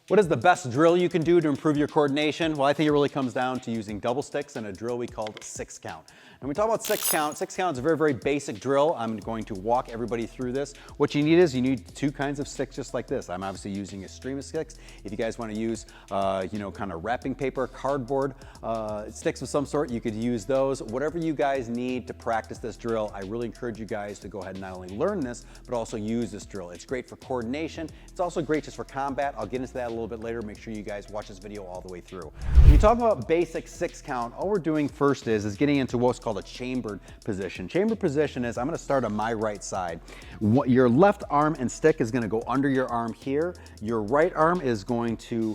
What is the best drill you can do to improve your coordination? Well, I think it really comes down to using double sticks and a drill we call 6 count. And we talk about 6 count is a very, very basic drill. I'm going to walk everybody through this. What you need is you need 2 kinds of sticks just like this. I'm obviously using a stream of sticks. If you guys want to use, kind of wrapping paper, cardboard sticks of some sort, you could use those. Whatever you guys need to practice this drill, I really encourage you guys to go ahead and not only learn this, but also use this drill. It's great for coordination. It's also great just for combat. I'll get into that a little bit later. Make sure you guys watch this video all the way through. When you talk about basic 6 count, all we're doing first is getting into what's called a chambered position. Chambered position is, I'm going to start on my right side. Your left arm and stick is going to go under your arm here. Your right arm is going to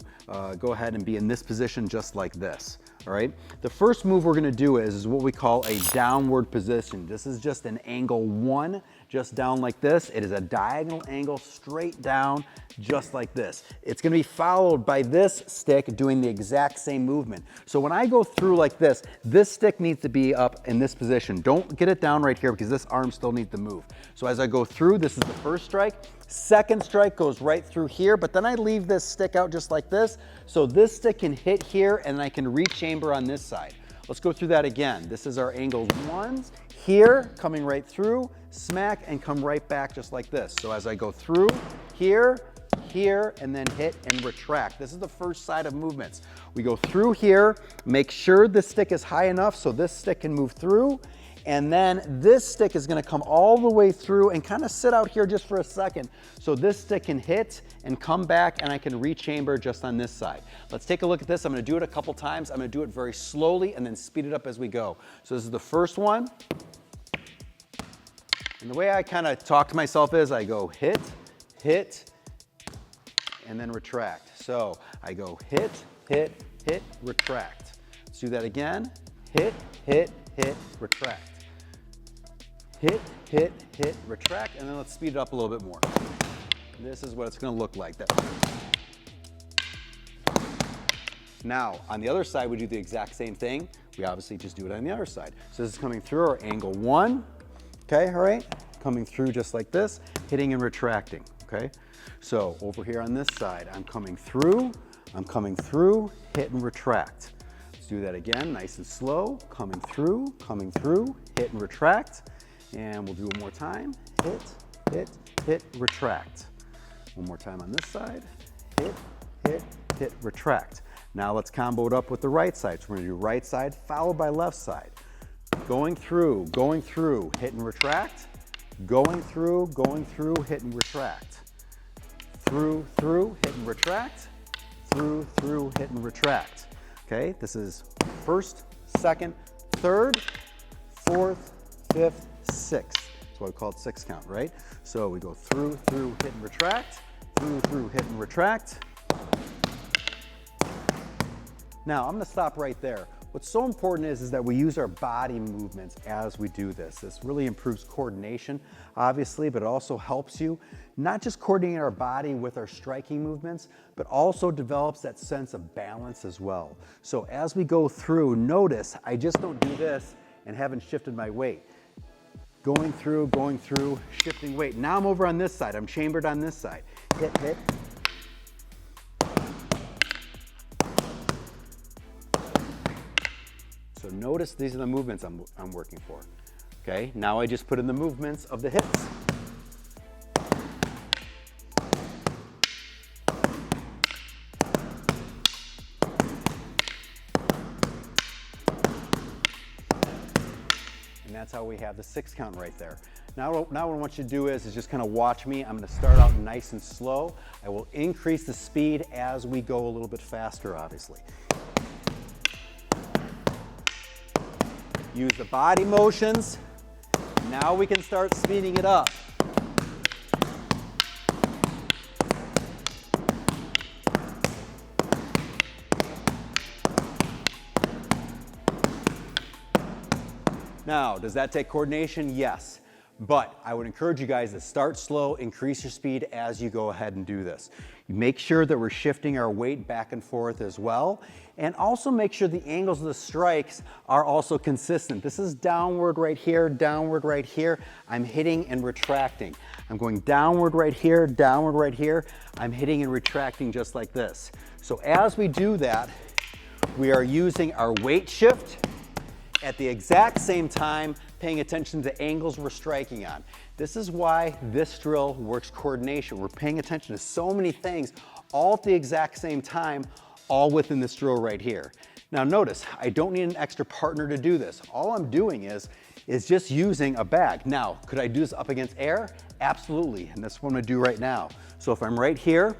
go ahead and be in this position just like this. All right. The first move we're going to do is what we call a downward position. This is just an angle 1, just down like this. It is a diagonal angle straight down, just like this. It's going to be followed by this stick doing the exact same movement. So when I go through like this stick needs to be up in this position. Don't get it down right here because this arm still needs to move. So as I go through, this is the first strike. Second strike goes right through here, but then I leave this stick out just like this. So this stick can hit here and I can rechamber on this side. Let's go through that again. This is our angle 1s. Here, coming right through, smack, and come right back just like this. So as I go through, here, and then hit and retract. This is the first side of movements. We go through here, make sure the stick is high enough so this stick can move through. And then this stick is going to come all the way through and kind of sit out here just for a second. So this stick can hit and come back and I can rechamber just on this side. Let's take a look at this. I'm going to do it a couple times. I'm going to do it very slowly and then speed it up as we go. So this is the first one. And the way I kind of talk to myself is I go hit, and then retract. So I go hit, retract. Let's do that again. Hit, retract. Hit, retract, and then let's speed it up a little bit more. This is what it's going to look like. Now, on the other side, we do the exact same thing. We obviously just do it on the other side. So this is coming through our angle 1, okay, all right? Coming through just like this, hitting and retracting, okay? So over here on this side, I'm coming through, hit and retract. Let's do that again, nice and slow, coming through, hit and retract. And we'll do it one more time, hit, retract. One more time on this side, hit, retract. Now let's combo it up with the right side. So we're gonna do right side followed by left side. Going through, hit and retract. Going through, hit and retract. Through, hit and retract. Through, hit and retract. Okay, this is first, second, third, fourth, fifth, 6th. That's why we call it 6 count, right? So we go through, hit and retract, through, hit and retract. Now I'm going to stop right there. What's so important is that we use our body movements as we do this. This really improves coordination, obviously, but it also helps you not just coordinate our body with our striking movements, but also develops that sense of balance as well. So as we go through, notice I just don't do this and haven't shifted my weight. Going through, shifting weight. Now I'm over on this side. I'm chambered on this side. Hit. So notice these are the movements I'm working for. Okay, now I just put in the movements of the hits. And that's how we have the 6 count right there. Now what I want you to do is just kind of watch me. I'm going to start out nice and slow. I will increase the speed as we go a little bit faster, obviously. Use the body motions. Now we can start speeding it up. Now, does that take coordination? Yes. But I would encourage you guys to start slow, increase your speed as you go ahead and do this. You make sure that we're shifting our weight back and forth as well, and also make sure the angles of the strikes are also consistent. This is downward right here, downward right here. I'm hitting and retracting. I'm going downward right here, downward right here. I'm hitting and retracting just like this. So as we do that, we are using our weight shift at the exact same time, paying attention to the angles we're striking on. This is why this drill works coordination. We're paying attention to so many things all at the exact same time, all within this drill right here. Now notice, I don't need an extra partner to do this. All I'm doing is just using a bag. Now, could I do this up against air? Absolutely, and that's what I'm gonna do right now. So if I'm right here,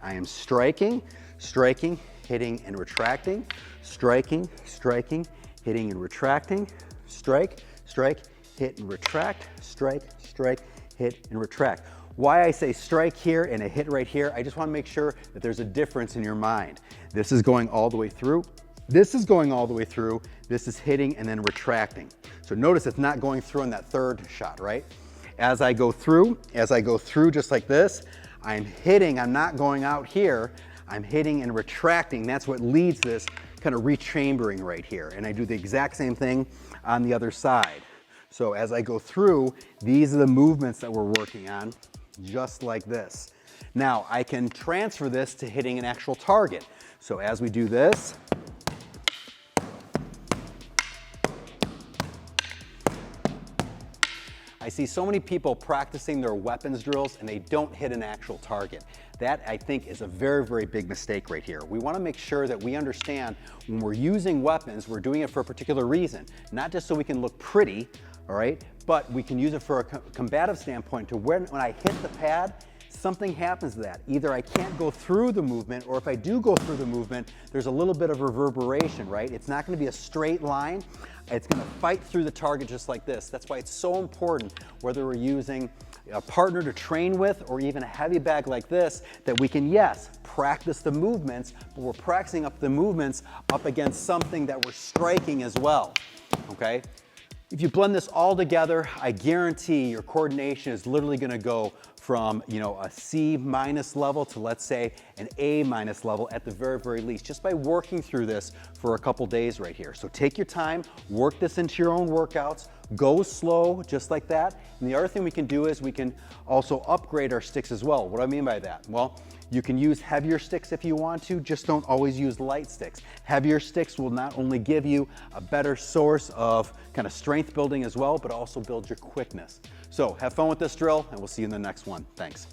I am striking, striking, hitting and retracting, striking, striking, hitting and retracting, strike, strike, hit and retract, strike, strike, hit and retract. Why I say strike here and a hit right here, I just want to make sure that there's a difference in your mind. This is going all the way through. This is going all the way through. This is hitting and then retracting. So notice it's not going through on that third shot, right? As I go through just like this, I'm hitting, I'm not going out here, I'm hitting and retracting. That's what leads this kind of rechambering right here. And I do the exact same thing on the other side. So as I go through, these are the movements that we're working on, just like this. Now I can transfer this to hitting an actual target. So as we do this, I see so many people practicing their weapons drills and they don't hit an actual target. That, I think, is a very, very big mistake right here. We want to make sure that we understand when we're using weapons, we're doing it for a particular reason, not just so we can look pretty, all right, but we can use it for a combative standpoint to when I hit the pad, something happens to that. Either I can't go through the movement, or if I do go through the movement, there's a little bit of reverberation, right? It's not going to be a straight line. It's going to fight through the target just like this. That's why it's so important, whether we're using a partner to train with or even a heavy bag like this, that we can, yes, practice the movements, but we're practicing up the movements up against something that we're striking as well, okay? If you blend this all together, I guarantee your coordination is literally going to go from, a C- level to, let's say, an A- level at the very, very least, just by working through this for a couple days right here. So take your time, work this into your own workouts, go slow, just like that. And the other thing we can do is we can also upgrade our sticks as well. What do I mean by that? Well, you can use heavier sticks if you want to, just don't always use light sticks. Heavier sticks will not only give you a better source of kind of strength building as well, but also build your quickness. So have fun with this drill, and we'll see you in the next one. Thanks.